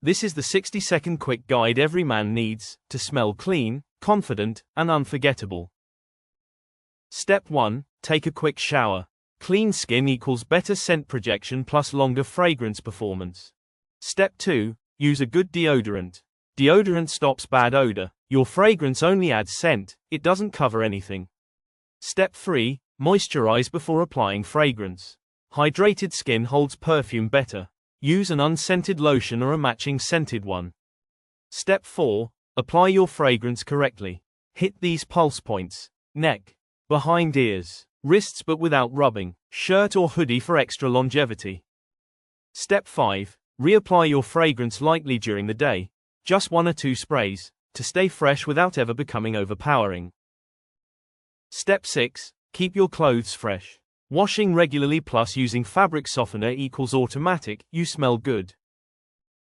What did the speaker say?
This is the 60-second quick guide every man needs to smell clean, confident, and unforgettable. Step 1. Take a quick shower. Clean skin equals better scent projection plus longer fragrance performance. Step 2. Use a good deodorant. Deodorant stops bad odor. Your fragrance only adds scent, it doesn't cover anything. Step 3. Moisturize before applying fragrance. Hydrated skin holds perfume better. Use an unscented lotion or a matching scented one. Step 4. Apply your fragrance correctly. Hit these pulse points: neck, behind ears, wrists but without rubbing, shirt or hoodie for extra longevity. Step 5. Reapply your fragrance lightly during the day, just 1 or 2 sprays, to stay fresh without ever becoming overpowering. Step 6. Keep your clothes fresh. Washing regularly plus using fabric softener equals automatic, you smell good.